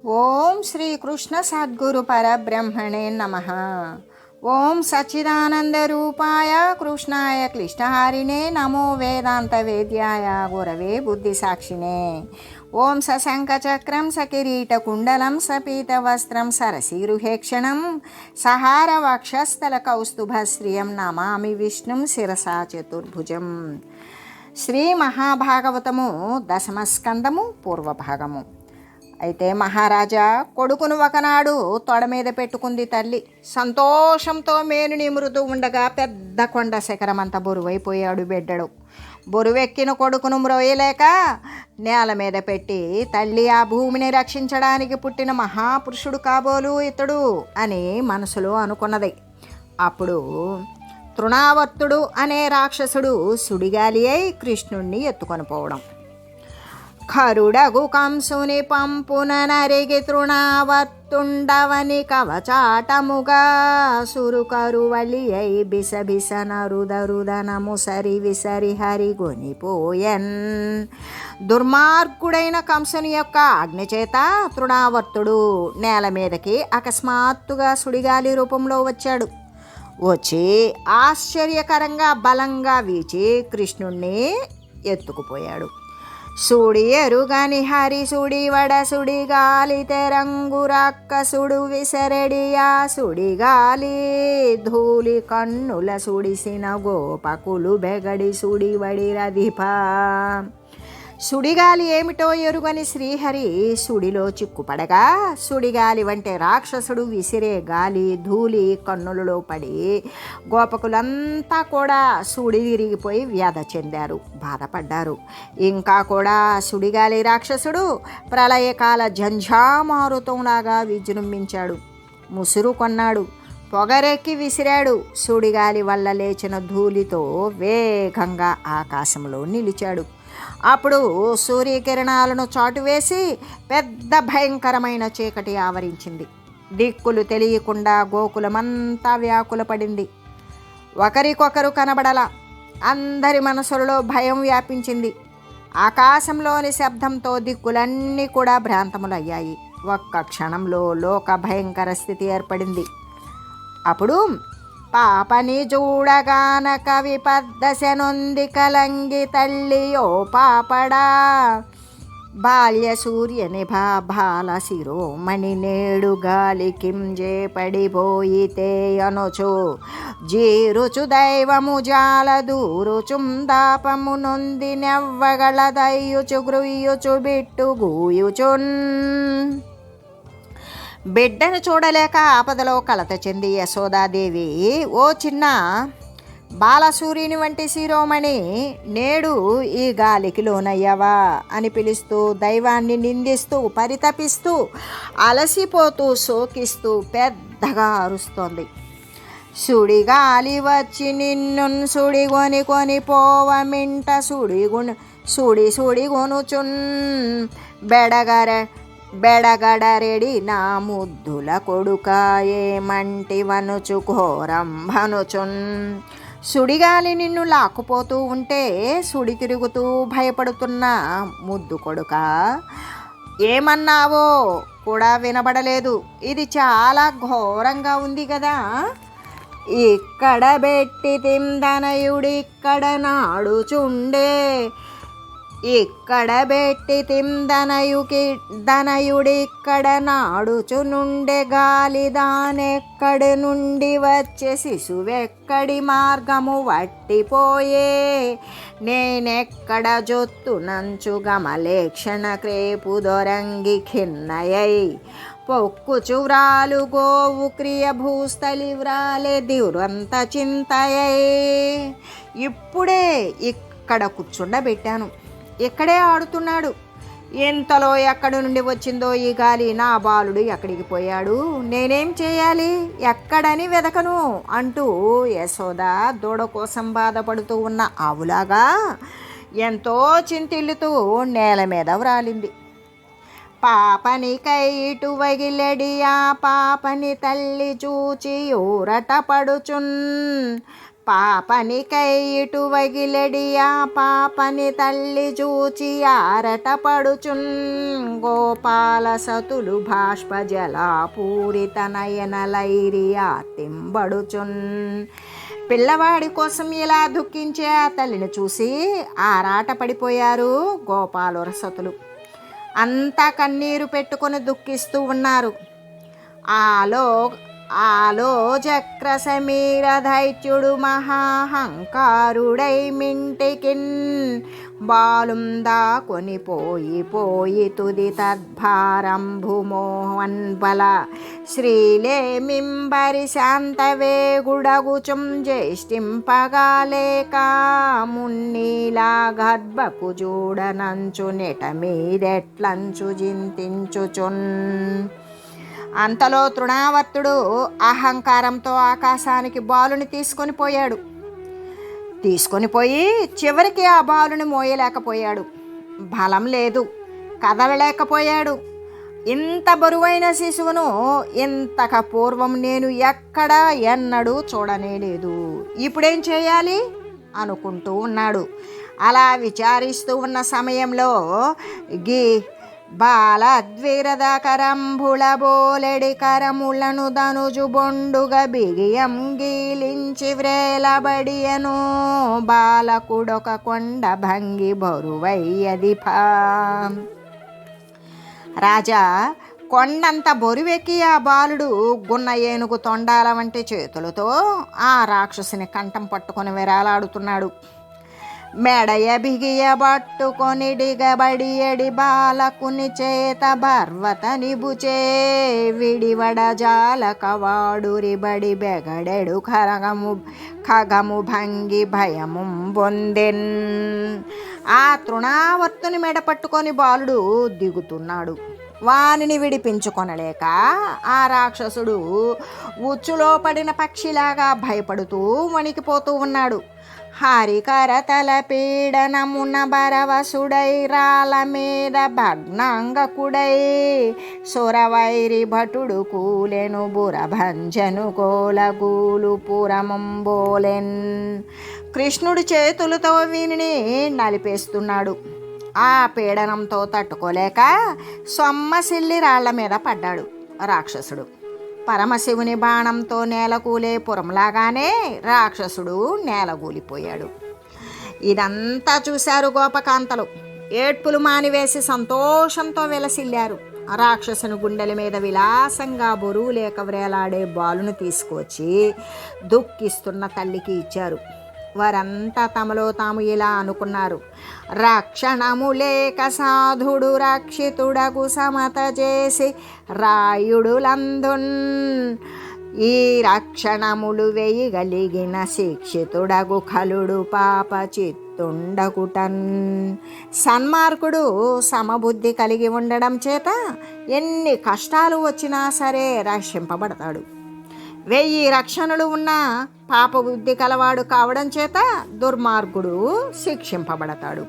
ఓం శ్రీ కృష్ణ సద్గురు పరబ్రహ్మణే నమః. ఓం సచ్చిదానంద రూపాయ కృష్ణాయ క్లిష్టహారిణే నమో వేదాంత వేద్యాయ గురవే బుద్ధి సాక్షినే. ఓం సశంఖచక్రం సకిరీటకుండలం సపీతవస్త్రం సరసీరుహేక్షణం సహార వక్షస్థల కౌస్తుభశ్రియం నమామి విష్ణుం శిరసా చతుర్భుజం. శ్రీ మహాభాగవతము దశమస్కందము పూర్వభాగము. అయితే మహారాజా కొడుకును ఒకనాడు తొడ మీద పెట్టుకుంది తల్లి. సంతోషంతో మేను నిమురుతూ ఉండగా పెద్ద కొండ శిఖరమంత బరువైపోయాడు బిడ్డడు. బరువెక్కిన కొడుకును మ్రోయలేక నేల మీద పెట్టి తల్లి ఆ భూమిని రక్షించడానికి పుట్టిన మహాపురుషుడు కాబోలు ఇతడు అని మనసులో అనుకున్నది. అప్పుడు తృణావర్తుడు అనే రాక్షసుడు సుడిగాలి అయి కృష్ణుణ్ణి ఎత్తుకొని పోవడం. ఖరుడగు కంసుని పంపున నరిగి తృణావర్తుండవని కవచాటముగా సురుకరువలి అయి బిసబిస నరుదరుదనము సరి విసరి హరిగొనిపోయన్. దుర్మార్గుడైన కంసుని యొక్క ఆజ్ఞ చేత తృణావర్తుడు నేల మీదకి అకస్మాత్తుగా సుడిగాలి రూపంలో వచ్చాడు. వచ్చి ఆశ్చర్యకరంగా బలంగా వీచి కృష్ణుణ్ణి ఎత్తుకుపోయాడు. సుడి ఎరుగని హరి సుడి వడ సుడి గాలి తెరంగు రక్క సుడు విసరెడియా సుడి గాలి ధూళి కన్నుల సుడిసిన గోపకులు బెగడి సుడి వడి రధిపా. సుడిగాలి ఏమిటో ఎరుగని శ్రీహరి సుడిలో చిక్కుపడగా సుడిగాలి వంటి రాక్షసుడు విసిరే గాలి ధూళి కన్నులలో పడి గోపకులంతా కూడా సుడి విరిగిపోయి వ్యాధ చెందారు, బాధపడ్డారు. ఇంకా కూడా సుడిగాలి రాక్షసుడు ప్రళయకాల జంఝామారుతంలాగా విజృంభించాడు. ముసురు కొన్నాడు, పొగరెక్కి విసిరాడు. సుడిగాలి వల్ల లేచిన ధూళితో వేగంగా ఆకాశంలో నిలిచాడు. అప్పుడు సూర్యకిరణాలను చాటువేసి పెద్ద భయంకరమైన చీకటి ఆవరించింది. దిక్కులు తెలియకుండా గోకులమంతా వ్యాకులపడింది. ఒకరికొకరు కనబడలా. అందరి మనసులలో భయం వ్యాపించింది. ఆకాశంలోని శబ్దంతో దిక్కులన్నీ కూడా భ్రాంతములయ్యాయి. ఒక్క క్షణంలో లోక భయంకర స్థితి ఏర్పడింది. అప్పుడు పాపని చూడగానక విపద్దశనొంది కలంగి తల్లియో పాపడా బాల్య సూర్యని బాల శిరోమణి నేడు గాలి కింజే పడిపోయితే అనుచు జీరుచు దైవము జాల దూరుచుం దాపము నొంది నెవ్వగల దయ్యుచు గృయ్యుచు బిట్టు గూయుచున్. బిడ్డను చూడలేక ఆపదలో కలత చెంది యశోదాదేవి, ఓ చిన్న బాలసూర్యుని వంటి శిరోమణి నేడు ఈ గాలికి లోనయ్యావా అని పిలుస్తూ దైవాన్ని నిందిస్తూ పరితపిస్తూ అలసిపోతూ శోకిస్తూ పెద్దగా అరుస్తోంది. సుడిగాలి వచ్చి నిన్ను సుడిగొని కొని పోవమింట సుడి గొనుచున్ బెడగడరెడి నా ముద్దుల కొడుక ఏమంటి వనుచు ఘోరం భనుచున్. సుడిగాలి నిన్ను లాక్కుపోతూ ఉంటే సుడి తిరుగుతూ భయపడుతున్న ముద్దు కొడుక ఏమన్నావో కూడా వినబడలేదు. ఇది చాలా ఘోరంగా ఉంది కదా. ఇక్కడ బెట్టి తిందనయుడిక్కడ నాడుచుండే ఇక్కడ బెట్టి ధనయుడిక్కడ నాడుచునుండే గాలి దానెక్కడి నుండి వచ్చే శిశువెక్కడి మార్గము వట్టిపోయే నేనెక్కడ జొత్తునంచు గమలేక్షణ క్రేపు దొరంగి ఖిన్నయై పొక్కు వ్రాలు గోవు క్రియ భూస్థలి వ్రాలే దివ్రంత చింతయై. ఇప్పుడే ఇక్కడ కూర్చుండబెట్టాను, ఇక్కడే ఆడుతున్నాడు. ఎంతలో ఎక్కడి నుండి వచ్చిందో ఈ గాలి, నా బాలుడు ఎక్కడికి పోయాడు, నేనేం చేయాలి, ఎక్కడని వెదకను అంటూ యశోద దూడ కోసం బాధపడుతూ ఉన్న ఆవులాగా ఎంతో చింతిల్లుతూ నేల మీద వ్రాలింది. పాపని కైటు వగిలెడి ఆ పాపని తల్లి చూచి ఊరట పడుచున్ పాపనికై ఇటు వగిలెడి ఆ పాపని తల్లి చూచి ఆరట పడుచున్ గోపాల సతులు బాష్పజలాపూరిత నయనలైరి ఆర్తింబడుచున్. పిల్లవాడి కోసం ఇలా దుఃఖించే ఆ తల్లిని చూసి ఆరాట పడిపోయారు గోపాలురసతులు. అంతా కన్నీరు పెట్టుకొని దుఃఖిస్తూ ఉన్నారు. ఆలో చక్ర సమీర దైత్యుడు మహాహంకారుడై మింటికిన్ బాలుం దాకొనిపోయి తుది తద్భారంభుమోహన్ బల శ్రీలేమింబరి శాంతవేగుడగుచుం జ్యేష్ఠింపగాలేక మున్నీలా గర్భపు చూడనంచు నెట మీదెట్లంచు జింతించుచున్. అంతలో తృణావర్తుడు అహంకారంతో ఆకాశానికి బాలుని తీసుకొని పోయి చివరికి ఆ బాలుని మోయలేకపోయాడు. బలం లేదు, కదలలేకపోయాడు. ఇంత బరువైన శిశువును ఇంతక పూర్వం నేను ఎన్నడూ చూడనే లేదు. ఇప్పుడేం చేయాలి అనుకుంటూ ఉన్నాడు. అలా విచారిస్తూ ఉన్న సమయంలో బాలద్విరద కరంభుల బోలెడి కరములను ధనుజు బొండుగా బిగియం గీలించి వ్రేలబడియను బాలకుడొక కొండ భంగి బరువయ్యది రాజా. కొండంత బరువెక్కి ఆ బాలుడు గున్న ఏనుగు తొండాల వంటి చేతులతో ఆ రాక్షసుని కంఠం పట్టుకొని వేలాడుతున్నాడు. మెడయ బిగియ పట్టుకొని డిగబడి ఎడి బాలకుని చేత బర్వత నిబుచే విడివడ జాలకవాడురిబడి బెగడెడు ఖగము భంగి భయము పొందెన్. ఆ తృణావర్తుని మెడ పట్టుకొని బాలుడు దిగుతున్నాడు. వానిని విడిపించుకొనలేక ఆ రాక్షసుడు ఉచ్చులో పడిన పక్షిలాగా భయపడుతూ వణికిపోతూ ఉన్నాడు. హరికర తల పీడనమున బరవసుడై రాల మీద భగ్నాంగకుడై సురవైరి భటుడు కూలెను బురభంజను కోలగూలు పురమంబోలెన్. కృష్ణుడి చేతులతో వీనిని నలిపేస్తున్నాడు. ఆ పీడనంతో తట్టుకోలేక సొమ్మసిల్లి రాళ్ల మీద పడ్డాడు రాక్షసుడు. పరమశివుని బాణంతో నేలకూలే పురంలాగానే రాక్షసుడు నేలగూలిపోయాడు. ఇదంతా చూశారు గోపకాంతలు. ఏడ్పులు మానివేసి సంతోషంతో వెలసిల్లారు. రాక్షసుని గుండెల మీద విలాసంగా బరువు లేక వ్రేలాడే బాలును తీసుకొచ్చి దుఃఖిస్తున్న తల్లికి ఇచ్చారు. వారంతా తమలో తాము ఇలా అనుకున్నారు: రక్షణము లేక సాధుడు రక్షితుడకు సమత చేసి రాయుడులందున్ ఈ రక్షణములు వేయగలిగిన శిక్షితుడగు ఖలుడు పాప చిత్తుండకుటన్. సన్మార్గుడు సమబుద్ధి కలిగి ఉండడం చేత ఎన్ని కష్టాలు వచ్చినా సరే రక్షింపబడతాడు. 1000 రక్షణలు ఉన్న పాపబుద్ధి కలవాడు కావడం చేత దుర్మార్గుడు శిక్షింపబడతాడు.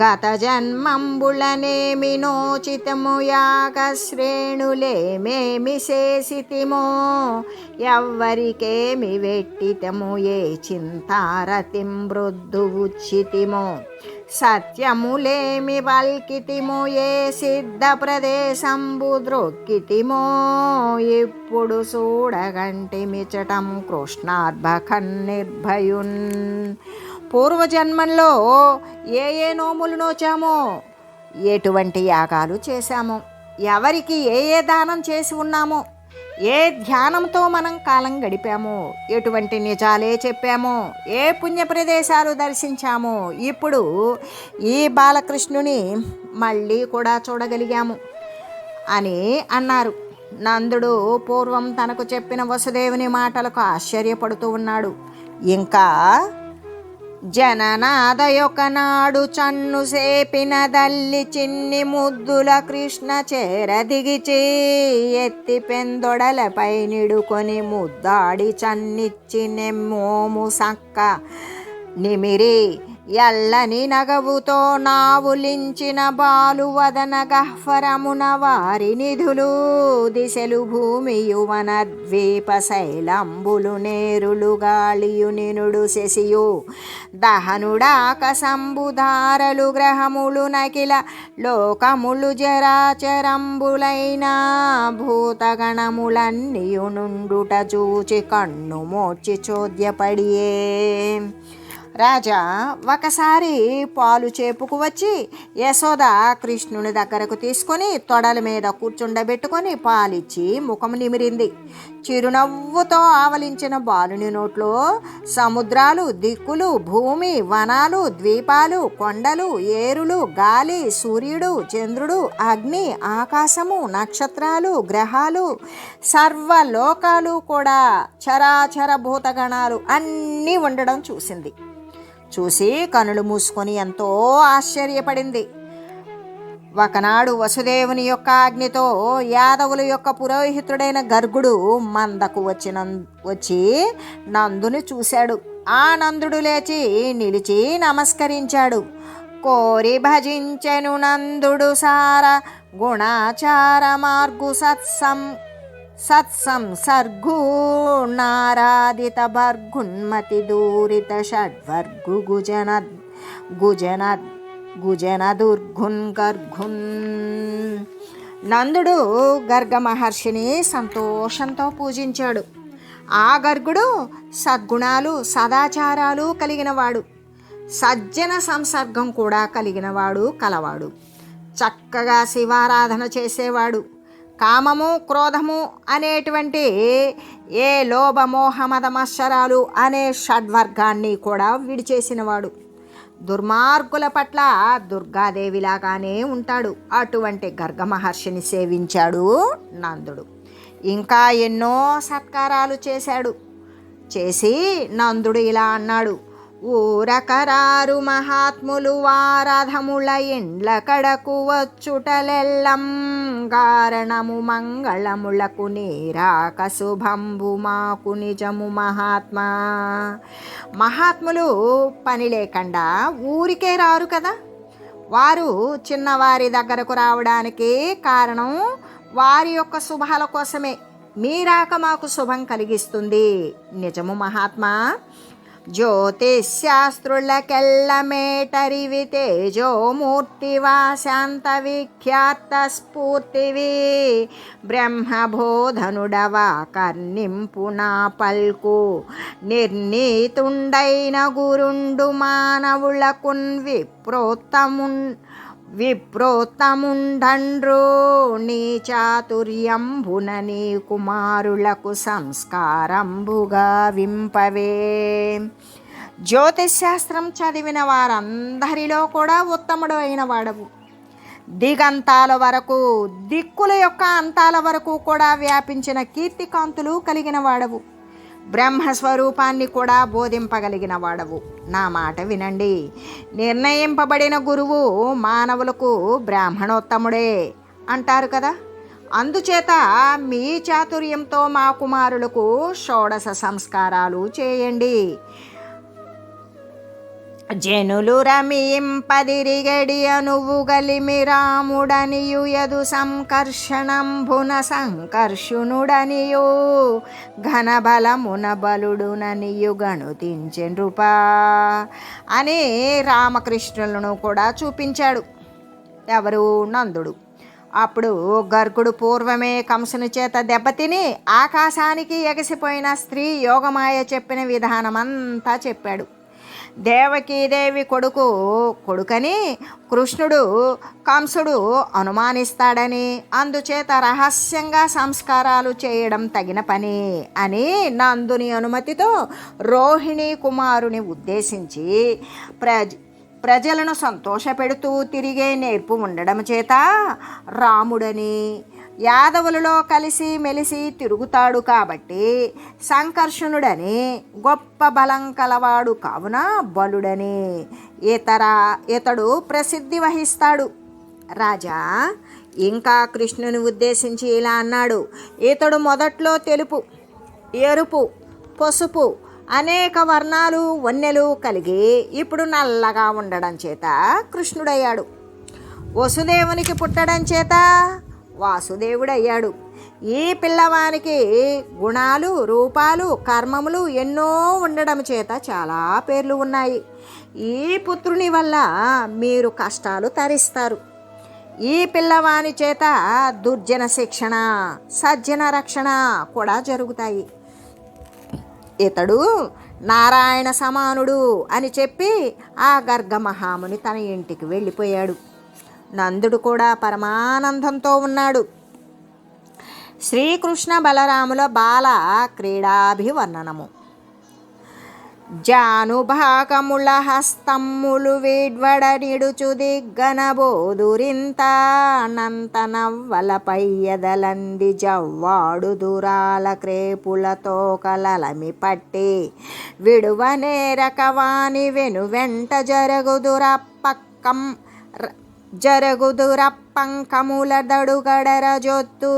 గత జన్మంబులనేమి నోచితము యాగ శ్రేణులేమేమి చేసితిమో ఎవ్వరికేమి వెట్టితము ఏ చింతారతిం మృద్దు ఉచితిమో సత్యములేమి వల్కితిమో ఏ సిద్ధ ప్రదేశంబు ద్రొక్కితిమో ఇప్పుడు చూడగంటి మిచటం కృష్ణార్భకన్నిర్భయున్. పూర్వజన్మంలో ఏ నోములు నోచామో, ఎటువంటి యాగాలు చేశామో, ఎవరికి ఏ దానం చేసి ఉన్నామో, ఏ ధ్యానంతో మనం కాలం గడిపామో, ఎటువంటి నిజాలే చెప్పామో, ఏ పుణ్య ప్రదేశాలు దర్శించామో, ఇప్పుడు ఈ బాలకృష్ణుని మళ్ళీ కూడా చూడగలిగాము అని అన్నారు. నందుడు పూర్వం తనకు చెప్పిన వసుదేవుని మాటలకు ఆశ్చర్యపడుతూ ఉన్నాడు. ఇంకా జననాదయొకనాడు చన్ను సేపిన దల్లి చిన్ని ముద్దుల కృష్ణ చేరదిగిచి ఎత్తి పెందొడలపై నిడుకొని ముద్దాడి చన్నిచ్చి నెమ్మోము సక్క నిమిరి ఎల్లని నగవుతో నావులించిన బాలువదన గహ్వరమున వారి నిధులు దిశలు భూమియు వన ద్వీప శైలంబులు నేరులు గాళియు నినుడు శశియు దహనుడాకసంబుధారలు గ్రహములు నకిల లోకములు జరాచరంబులైన భూతగణములన్నీయు నుండుట చూచి కన్ను మోర్చి చోద్యపడియే. రాజా ఒకసారి పాలు చేపుకు వచ్చి యశోద కృష్ణుని దగ్గరకు తీసుకొని తొడల మీద కూర్చుండబెట్టుకొని పాలిచ్చి ముఖం నిమిరింది. చిరునవ్వుతో ఆవలించిన బాలుని నోట్లో సముద్రాలు, దిక్కులు, భూమి, వనాలు, ద్వీపాలు, కొండలు, ఏరులు, గాలి, సూర్యుడు, చంద్రుడు, అగ్ని, ఆకాశము, నక్షత్రాలు, గ్రహాలు, సర్వలోకాలు కూడా చరాచర భూతగణాలు అన్నీ ఉండడం చూసింది. చూసి కనులు మూసుకొని ఎంతో ఆశ్చర్యపడింది. ఒకనాడు వసుదేవుని యొక్క ఆజ్ఞతో యాదవుల యొక్క పురోహితుడైన గర్గుడు మందకు వచ్చి నందుని చూశాడు. ఆ నందుడు లేచి నిలిచి నమస్కరించాడు. కోరి భజించెను నందుడు సార గుణాచార మార్గు సత్సంసర్గు నారాదిత భర్గున్మతి దూరిత షడ్వర్గు గుజన దుర్గున్ గర్గున్. నందుడు గర్గ మహర్షిని సంతోషంతో పూజించాడు. ఆ గర్గుడు సద్గుణాలు, సదాచారాలు కలిగినవాడు, సజ్జన సంసర్గం కూడా కలవాడు. చక్కగా శివారాధన చేసేవాడు. కామము, క్రోధము అనేటువంటి ఏ లోభమోహమదమత్సరాలు అనే షడ్వర్గాన్ని కూడా విడిచేసినవాడు. దుర్మార్గుల పట్ల దుర్గాదేవిలాగానే ఉంటాడు. అటువంటి గర్గ మహర్షిని సేవించాడు నందుడు. ఇంకా ఎన్నో సత్కారాలు చేసి నందుడు ఇలా అన్నాడు. ఊరకరారు మహాత్ములు వారధముల ఇండ్ల కడకు వచ్చుటలెల్లం కారణము మంగళములకు నీరాక శుభంబు మాకు నిజము మహాత్మా. మహాత్ములు పని లేకుండా ఊరికే రారు కదా. వారు చిన్నవారి దగ్గరకు రావడానికి కారణం వారి యొక్క శుభాల కోసమే. మీరాక మాకు శుభం కలిగిస్తుంది. నిజము మహాత్మా. జ్యోతిశాస్త్రులకెల్ల మేటరివి తేజోమూర్తివా శాంత విఖ్యాత స్ఫూర్తివి బ్రహ్మబోధనుడవా కర్ణింపు నా పల్కు నిర్ణీతుండైన గురుండు మానవులకున్ విప్రోత్తముండండ్రు నీ చాతుర్యంబున నీ కుమారులకు సంస్కారంబుగా వింపవే. జ్యోతిశాస్త్రం చదివిన వారందరిలో కూడా ఉత్తముడు అయిన వాడవు. దిగంతాల వరకు, దిక్కుల యొక్క అంతాల వరకు కూడా వ్యాపించిన కీర్తికాంతులు కలిగిన వాడవు. బ్రహ్మస్వరూపాన్ని కూడా బోధింపగలిగిన వాడవు. నా మాట వినండి. నిర్ణయింపబడిన గురువు మానవులకు బ్రాహ్మణోత్తముడే అంటారు కదా. అందుచేత మీ చాతుర్యంతో మా కుమారులకు షోడశ సంస్కారాలు చేయండి. జనులు రమింపదిరిగడి అనువు గలిమి రాముడనియు యదు సంకర్షణంభున సంకర్షునుడనియు ఘనబలమున బలుడుననియు గణుతించెండ్రుపా అని రామకృష్ణులను కూడా చూపించాడు. ఎవరు? నందుడు. అప్పుడు గర్గుడు పూర్వమే కంసుని చేత దెబ్బతిని ఆకాశానికి ఎగసిపోయిన స్త్రీ యోగమాయ చెప్పిన విధానమంతా చెప్పాడు. దేవకీదేవి కొడుకని కృష్ణుడు కంసుడు అనుమానిస్తాడని, అందుచేత రహస్యంగా సంస్కారాలు చేయడం తగిన పని అని నందుని అనుమతితో రోహిణి కుమారుని ఉద్దేశించి ప్రజలను సంతోషపెడుతూ తిరిగే నేర్పు ఉండడం చేత రాముడని, యాదవులలో కలిసి మెలిసి తిరుగుతాడు కాబట్టి సంకర్షణుడని, గొప్ప బలం కలవాడు కావున బలుడని ఇతడు ప్రసిద్ధి వహిస్తాడు. రాజా ఇంకా కృష్ణుని ఉద్దేశించి ఇలా అన్నాడు. ఇతడు మొదట్లో తెలుపు, ఎరుపు, పసుపు అనేక వర్ణాలు వన్నెలు కలిగి ఇప్పుడు నల్లగా ఉండడం చేత కృష్ణుడయ్యాడు. వసుదేవునికి పుట్టడం చేత వాసుదేవుడయ్యాడు. ఈ పిల్లవానికి గుణాలు, రూపాలు, కర్మములు ఎన్నో ఉండడం చేత చాలా పేర్లు ఉన్నాయి. ఈ పుత్రుని వల్ల మీరు కష్టాలు తరిస్తారు. ఈ పిల్లవాని చేత దుర్జన శిక్షణ, సజ్జన రక్షణ కూడా జరుగుతాయి. ఇతడు నారాయణ సమానుడు అని చెప్పి ఆ గర్గ మహాముని తన ఇంటికి వెళ్ళిపోయాడు. నందుడు కూడా పరమానందంతో ఉన్నాడు. శ్రీకృష్ణ బలరాముల బాల క్రీడాభివర్ణనము. జానుభాగముల హస్తమ్ములు వీడ్వడ నిడుచు దిగ్గనబోదురింత నంతనవ్వలపై ఎదలంది జవ్వాడు దురాల క్రేపులతో కలలమి పట్టి విడువనేరకవాని వెను వెంట జరుగుదురప్పంకముల దడుగడర జొత్తు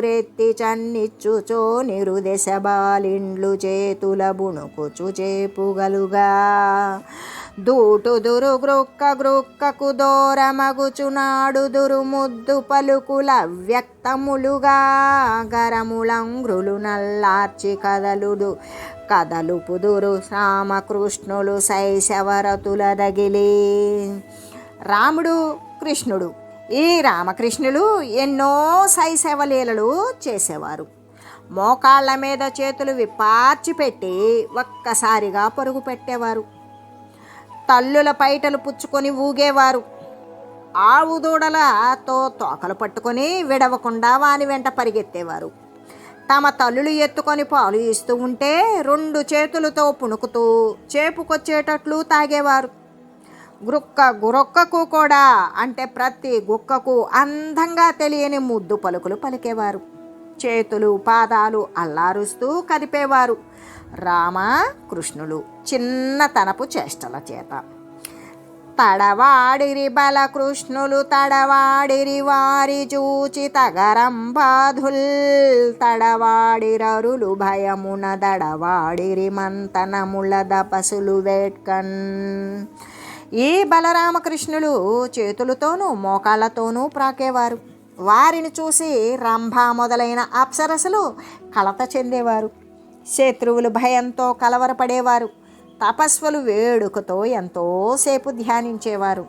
రెత్తి చన్నిచ్చుచో నిరుదెశ బాలిండ్లు చేతుల బుణుకుచు చేపుగలుగా దూటుదురు గ్రుక్కకు దూరమగుచునాడుదురు ముద్దు పలుకుల వ్యక్తములుగా గరములంగ్రులు నల్లార్చి కదలుపుదురు రామకృష్ణులు శైశవరతుల దగిలి. రాముడు, కృష్ణుడు, ఈ రామకృష్ణులు ఎన్నో శైశవలీలలు చేసేవారు. మోకాళ్ళ మీద చేతులు విప్పార్చి పెట్టి ఒక్కసారిగా పరుగు పెట్టేవారు. తల్లుల పైటలు పుచ్చుకొని ఊగేవారు. ఆవు దూడలతో తోకలు పట్టుకొని విడవకుండా వాని వెంట పరిగెత్తేవారు. తమ తల్లులు ఎత్తుకొని పాలు ఇస్తూ ఉంటే 2 చేతులతో పుణుకుతూ చేపుకొచ్చేటట్లు తాగేవారు. గురొక్కకు కూడా, అంటే ప్రతి గుక్కకు అందంగా తెలియని ముద్దు పలుకులు పలికేవారు. చేతులు పాదాలు అల్లారుస్తూ కదిపేవారు. రామ కృష్ణులు చిన్నతనపు చేష్టల చేత తడవాడిరి బలకృష్ణులు తడవాడిరి వారి చూచి తగరంబాధుల్ తడవాడిరరులు భయమున దడవాడిరి మంతనముల దపసులు వేట్కన్. ఈ బలరామకృష్ణులు చేతులతోనూ మోకాళ్ళతోనూ ప్రాకేవారు. వారిని చూసి రంభ మొదలైన అప్సరసలు కలత చెందేవారు. శత్రువులు భయంతో కలవరపడేవారు. తపస్సులు వేడుకతో ఎంతోసేపు ధ్యానించేవారు.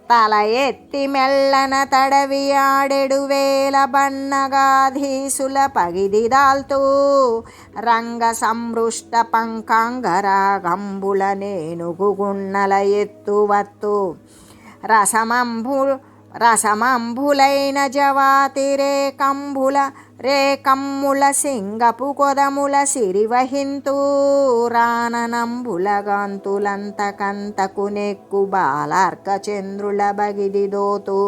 తల ఎత్తి మెల్లన తడవి ఆడెడు వేల బన్నగాధీసుల పగిదిదాల్తూ రంగ సంమృష్ట పంకాంగరాగంబుల నేనుగుగున్నల ఎత్తువత్తు రసమంబులైన జవాతి రేకమ్ముల సింగపు కొదముల సిరివహింతూ రాననంబుల గంతులంతకంతకు నెక్కు బాలార్క చంద్రుల బగిది దోతు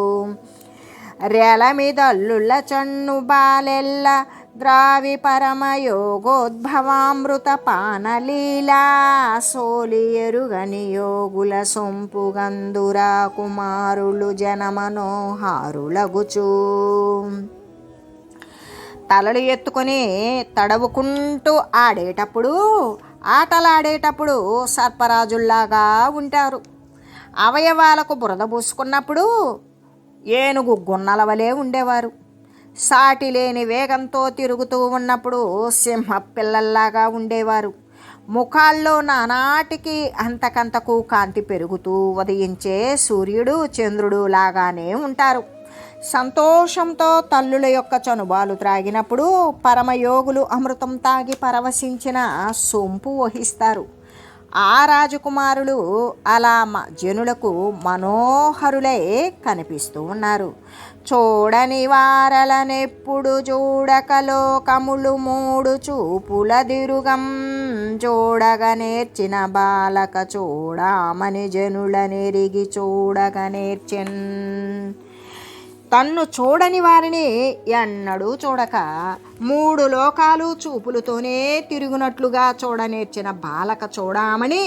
రెలమిదల్లుల చన్ను బాలెల్ల ద్రావి పరమయోగోద్భవామృత పానలీలా సోలి ఎరుగని యోగుల సొంపు గంధురా కుమారులు జనమనోహారులగుచూ తలలు ఎత్తుకొని తడవుకుంటూ ఆటలాడేటప్పుడు సర్పరాజుల్లాగా ఉంటారు. అవయవాలకు బురద పూసుకున్నప్పుడు ఏనుగు గున్నల వలె ఉండేవారు. సాటి లేని వేగంతో తిరుగుతూ ఉన్నప్పుడు సింహ పిల్లల్లాగా ఉండేవారు. ముఖాల్లో నానాటికి అంతకంతకు కాంతి పెరుగుతూ ఉదయించే సూర్యుడు చంద్రుడు లాగానే ఉంటారు. సంతోషంతో తల్లుల యొక్క చనుబాలు త్రాగినప్పుడు పరమయోగులు అమృతం తాగి పరవశించిన సొంపు వహిస్తారు. ఆ రాజకుమారులు అలా జనులకు మనోహరులై కనిపిస్తూ ఉన్నారు. చూడని వారలనెప్పుడు చూడక లోకములు 3 చూపుల దిరుగం చూడగ నేర్చిన బాలక చూడమని జనుల నెరిగి చూడగ నేర్చెన్. తన్ను చూడని వారిని ఎన్నడూ చూడక 3 లోకాలు చూపులతోనే తిరుగునట్లుగా చూడనేర్చిన బాలక చూడమని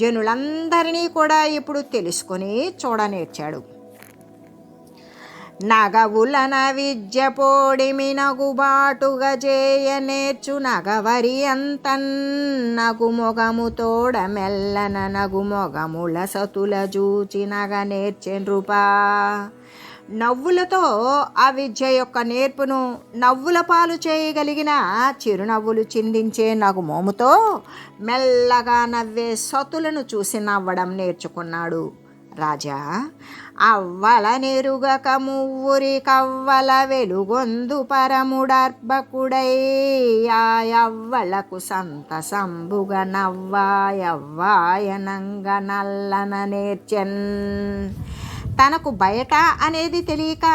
జనులందరినీ కూడా ఇప్పుడు తెలుసుకొని చూడనేర్చాడు. నగవులన విద్య పోడిమి నగుబాటుగా చేయ నేర్చు నగవరి అంతన్ నగుమొగము తోడ మెల్లన నగుమొగముల సతుల జూచి నగ నేర్చెన్రుపా. నవ్వులతో ఆ విద్య యొక్క నేర్పును నవ్వుల పాలు చేయగలిగిన చిరునవ్వులు చిందించే నగుమోముతో మెల్లగా నవ్వే సతులను చూసి నవ్వడం నేర్చుకున్నాడు. రాజా, అవ్వల నెరుగక మువ్వురి కవ్వల వెలుగొందు పరముడర్భకుడై ఆయవ్వలకు సంతసంబుగ నవ్వాయవ్వాయనంగ నల్లన నేర్చెన్. తనకు బయట అనేది తెలియక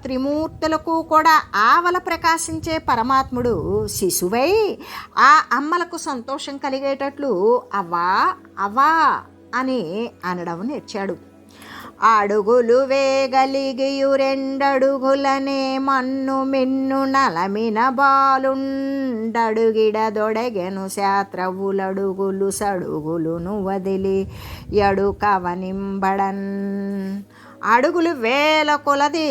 త్రిమూర్తులకు కూడా ఆవల ప్రకాశించే పరమాత్ముడు శిశువై ఆ అమ్మలకు సంతోషం కలిగేటట్లు అవ్వా అవ్వా అని అనడం నేర్చాడు. అడుగులు వేగలిగియు రెండడుగులనే మన్ను మిన్ను నలమిన బాలుండడుగిడదొడగెను శాత్రవులడుగులు సడుగులును వదిలి ఎడుకవనింబడన్. అడుగులు వేల కొలది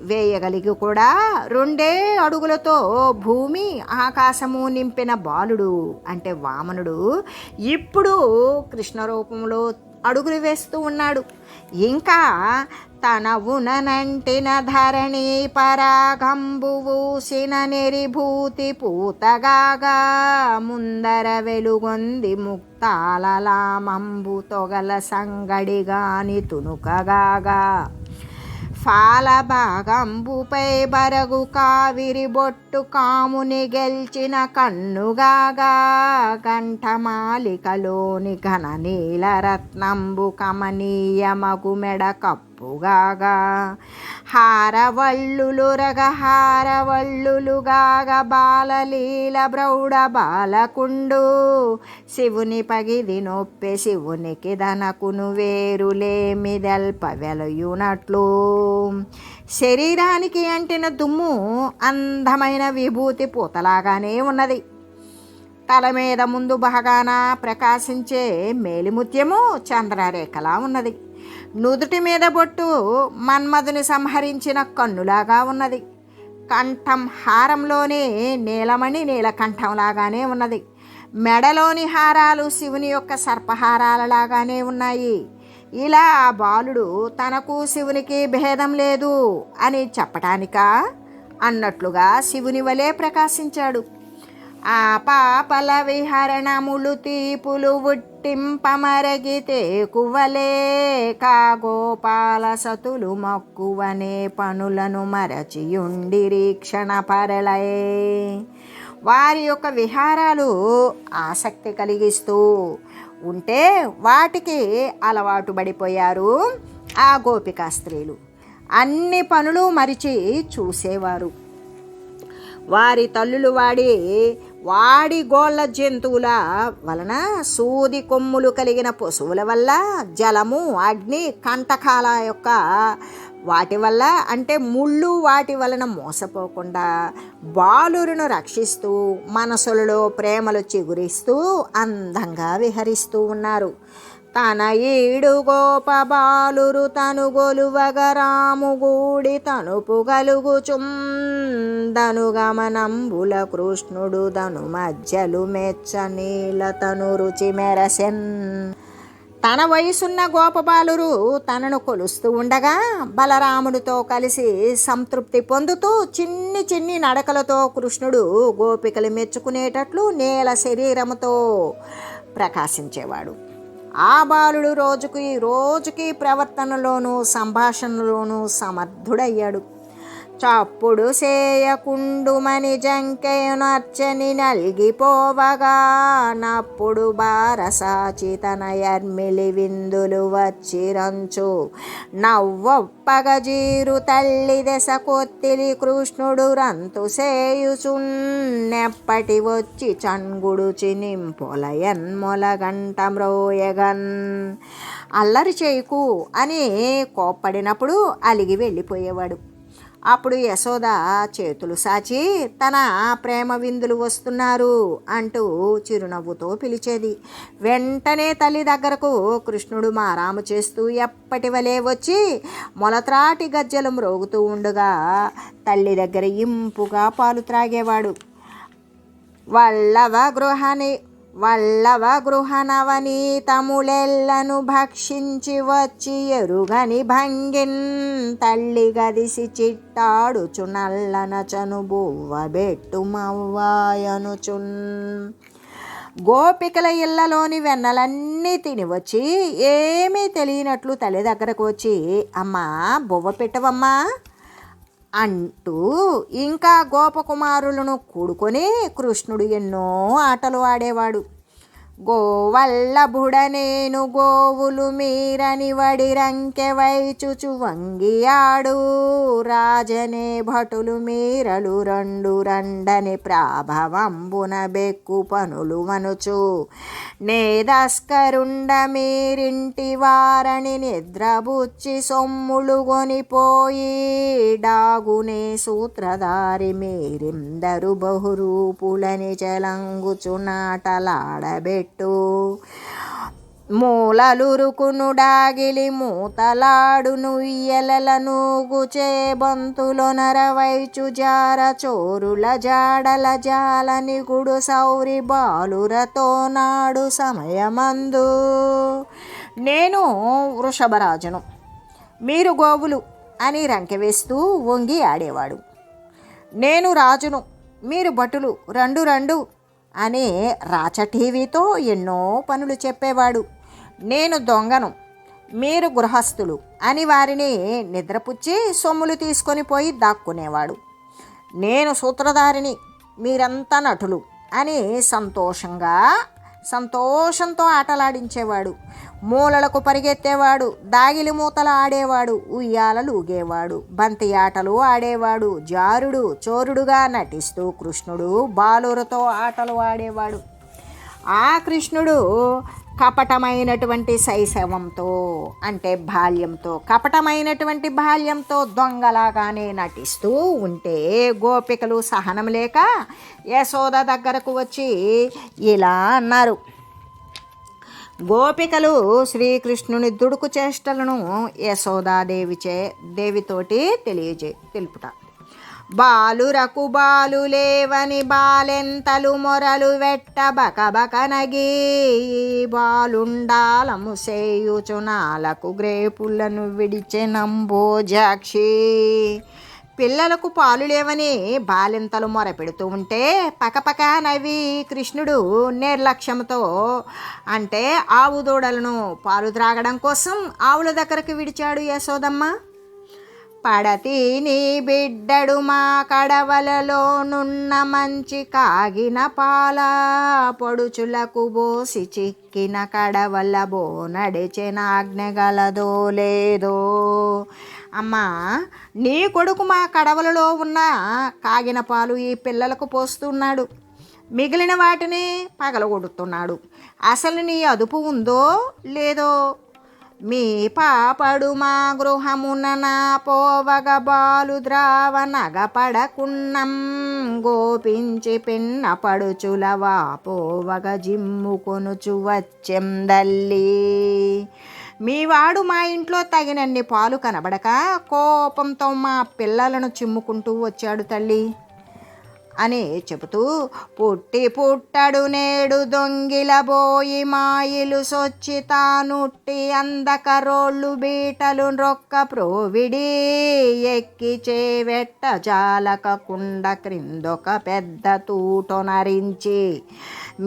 వేయగలిగి కూడా 2 అడుగులతో భూమి ఆకాశము నింపిన బాలుడు అంటే వామనుడు ఇప్పుడు కృష్ణ రూపంలో అడుగులు వేస్తూ ఉన్నాడు. ఇంకా తన ఉననంటిన ధరణి పరాగంబువూసిన నెరిభూతి పూతగాగా ముందర వెలుగొంది ముక్తాలలామంబు తొగల సంగడిగాని తునుకగాగా ఫాల భాగంబుపై బరగు కావిరి బొట్టు కాముని గెల్చిన కన్నుగాగా కంఠమాలికలోని ఘన నీల రత్నంబు కమనీయమగు మెడ కప్పుగాగా హారవళ్ళులు రగహారవళ్ళులుగాగ బాలలీల బ్రౌడ బాలకుండు శివుని పగిది నొప్పె శివునికి ధనకును వేరులేమిదెల్ప వెలయునట్లు. శరీరానికి అంటిన దుమ్ము అందమైన విభూతి పూతలాగానే ఉన్నది. తల మీద ముందు భాగాన ప్రకాశించే మేలిముత్యము చంద్రరేఖలా ఉన్నది. నుదుటి మీద బొట్టు మన్మధుని సంహరించిన కన్నులాగా ఉన్నది. కంఠం హారంలోని నీలమణి నీలకంఠంలాగానే ఉన్నది. మెడలోని హారాలు శివుని యొక్క సర్పహారాలలాగానే ఉన్నాయి. ఇలా ఆ బాలుడు తనకు శివునికి భేదం లేదు అని చెప్పటానికా అన్నట్లుగా శివుని వలె ప్రకాశించాడు. ఆ పాపల విహరణములు తీపులు ఉట్టింపమరగితే కువలే కాగోపాల సతులు మక్కువనే పనులను మరచియుండిరీక్షణ పరలయే. వారి యొక్క విహారాలు ఆసక్తి కలిగిస్తూ ఉంటే వాటికి అలవాటు పడిపోయారు ఆ గోపికా స్త్రీలు. అన్ని పనులు మరిచి చూసేవారు. వారి తల్లులు వాడి గోళ్ళ జంతువుల వలన సూది కొమ్ములు కలిగిన పశువుల వల్ల జలము అగ్ని కంటకాల యొక్క వాటి వల్ల అంటే ముళ్ళు వాటి వలన మోసపోకుండా బాలురును రక్షిస్తూ మనసులలో ప్రేమలు చిగురిస్తూ అందంగా విహరిస్తూ ఉన్నారు. తన ఈడు గోప బాలురు తను గొలువగరాముగూడి తనుపు గలుగుచుందను గమనంబుల కృష్ణుడు దను మధ్యలు మెచ్చ నీల తను రుచి మెరసెన్. తన వయసున్న గోపబాలురు తనను కొలుస్తూ ఉండగా బలరాముడితో కలిసి సంతృప్తి పొందుతూ చిన్ని చిన్ని నడకలతో కృష్ణుడు గోపికలు మెచ్చుకునేటట్లు నీల శరీరముతో ప్రకాశించేవాడు. ఆ బాలుడు రోజుకి ప్రవర్తనలోనూ సంభాషణలోనూ సమర్థుడయ్యాడు. చప్పుడు సేయకుండుమని జంకెయునర్చని నల్గిపోవగా నప్పుడు బారసాచి తన ఎర్మిలి విందులు వచ్చిరంచు నవ్వొప్పగజీరు తల్లి దశ కొత్తిలి కృష్ణుడు రంతు సేయుచున్నెప్పటి వచ్చి చంగుడు చినింపొలయన్ మొలగంట మ్రోయగన్. అల్లరి చేయకు అని కోప్పడినప్పుడు అలిగి వెళ్ళిపోయేవాడు. అప్పుడు యశోద చేతులు సాచి తన ప్రేమ విందులు వస్తున్నారు అంటూ చిరునవ్వుతో పిలిచేది. వెంటనే తల్లి దగ్గరకు కృష్ణుడు మారాము చేస్తూ ఎప్పటి వలె వచ్చి మొలత్రాటి గజ్జలు మ్రోగుతూ ఉండగా తల్లి దగ్గర ఇంపుగా పాలు త్రాగేవాడు. వల్లవ గృహనవనీతములెల్లను భక్షించి వచ్చి ఎరుగని భంగిన్ తల్లి గదిసి చిట్టాడుచు నల్లనచను బువ్వబెట్టు మవ్వాయనుచున్. గోపికల ఇళ్లలోని వెన్నలన్నీ తిని వచ్చి ఏమీ తెలియనట్లు తల్లి దగ్గరకు వచ్చి అమ్మా బువ్వ పెట్టవమ్మా అంటూ ఇంకా గోపకుమారులను కూడుకొని కృష్ణుడు ఎన్నో ఆటలు ఆడేవాడు. గోవల్లభుడనేను గోవులు మీరని వడిరంకె వైచుచు వంగియాడు రాజనే భటులు మీరలు రండని ప్రాభవంబున బెక్కు పనులు వనుచు నేదస్కరుండ మీరింటి వారని నిద్రబుచ్చి సొమ్ములు గొనిపోయి డాగునే సూత్రధారి మీరిందరు బహురూపులని చలంగుచు నాటలాడబెట్టు మూలలురుకును డాగిలి మూతలాడును ఇయ్యలల నూగుచే బంతులో నరవైచు జార చోరుల జాడల జాలని గుడు సౌరి బాలురతో నాడు సమయమందు నేను వృషభరాజును మీరు గోవులు అని రంకెవేస్తూ వంగి ఆడేవాడు. నేను రాజును మీరు భటులు రండు అనే రాచటీవీతో ఎన్నో పనులు చెప్పేవాడు. నేను దొంగను మీరు గృహస్థులు అని వారిని నిద్రపుచ్చి సొమ్ములు తీసుకొని పోయి దాక్కునేవాడు. నేను సూత్రధారిని మీరంతా నటులు అని సంతోషంతో ఆటలాడించేవాడు. మూలలకు పరిగెత్తేవాడు, దాగిలి మూతలు ఆడేవాడు, ఉయ్యాలలు ఊగేవాడు, బంతి ఆటలు ఆడేవాడు, జారుడు చోరుడుగా నటిస్తూ కృష్ణుడు బాలురతో ఆటలు ఆడేవాడు. ఆ కృష్ణుడు కపటమైనటువంటి శైశవంతో అంటే కపటమైనటువంటి బాల్యంతో దొంగలాగానే నటిస్తూ ఉంటే గోపికలు సహనం లేక యశోద దగ్గరకు వచ్చి ఇలా అన్నారు. గోపికలు శ్రీకృష్ణుని దుడుకు చేష్టలను యశోదాదేవితోటి తెలుపుట. బాలురకు బాలులేవని బాలెంతలు మొరలు వెట్ట బకబకనగి బాలుండాలము సేయుచునాలకు గ్రేపులను విడిచెనంబోజాక్షి. పిల్లలకు పాలు లేవని బాలింతలు మొరపెడుతూ ఉంటే పకపక నవ్వి కృష్ణుడు నిర్లక్ష్యంతో అంటే ఆవు దూడలను పాలు త్రాగడం కోసం ఆవుల దగ్గరకు విడిచాడు. యశోదమ్మ పడతి నీ బిడ్డడు మా కడవలలోనున్న మంచి కాగిన పాల పొడుచులకు బోసి చిక్కిన కడవల బోనడిచెనాజ్ఞగలదో లేదో. అమ్మా నీ కొడుకు మా కడవలలో ఉన్న కాగిన పాలు ఈ పిల్లలకు పోస్తున్నాడు, మిగిలిన వాటిని పగలగొడుతున్నాడు. అసలు నీ అదుపు ఉందో లేదో. మీ పాపడు మా గృహమున నా పోవగ బాలు ద్రావ నగపడకున్నం గోపించి పిన్న పడుచులవా పోవగ జిమ్ము కొనుచు వచ్చెందల్లి. మీవాడు మా ఇంట్లో తగినన్ని పాలు కనబడక కోపంతో మా పిల్లలను చిమ్ముకుంటూ వచ్చాడు తల్లి అని చెబుతూ పుట్టడు నేడు దొంగిలబోయి మాయిలు సొచ్చి తానుట్టి అందక రోళ్ళు బీటలు రొక్క ప్రోవిడి ఎక్కి చేవెట్ట జాలకకుండ క్రిందొక పెద్ద తూటొనరించి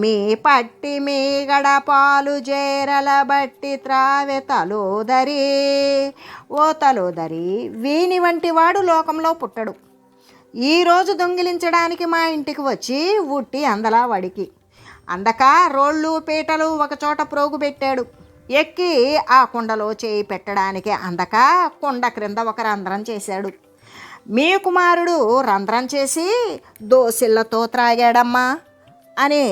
మీ పట్టి మీ గడపాలు జేరల బట్టి త్రావె తలోదరి. ఓ తలోదరి, వీని వంటి వాడు లోకంలో పుట్టడు. ఈరోజు దొంగిలించడానికి మా ఇంటికి వచ్చి ఉట్టి అందలా వడికి అందక రోళ్ళు పీటలు ఒకచోట ప్రోగు పెట్టాడు. ఎక్కి ఆ కుండలో చేయి పెట్టడానికి అందక కుండ క్రింద ఒక రంధ్రం చేశాడు. మీ కుమారుడు రంధ్రం చేసి దోసిళ్లతో త్రాగాడమ్మా అని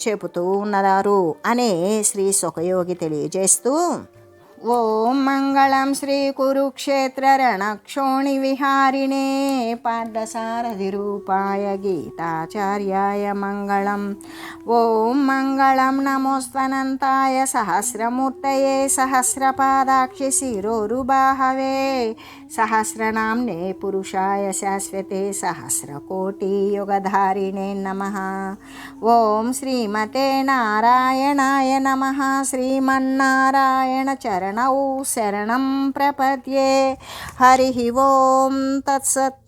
చెబుతూ ఉన్నారు అని శ్రీ సుఖయోగి తెలియజేస్తూ, ఓం మంగళం శ్రీ కురుక్షేత్ర రణక్షోణివిహారిణే పార్థసారథి రూపాయ గీతాచార్యాయ మంగళం. ఓం మంగళం నమోస్త్వనంతాయ సహస్రమూర్తయే సహస్రపాదాక్షి శిరోరుబాహవే సహస్రనామ్నే పురుషాయ శాశ్వతే సహస్రకోటియుగధారిణే నమః. ఓం శ్రీమతే నారాయణాయ నమః. శ్రీమన్నారాయణ చరణౌ శరణం ప్రపద్యే. హరి ఓం తత్సత్.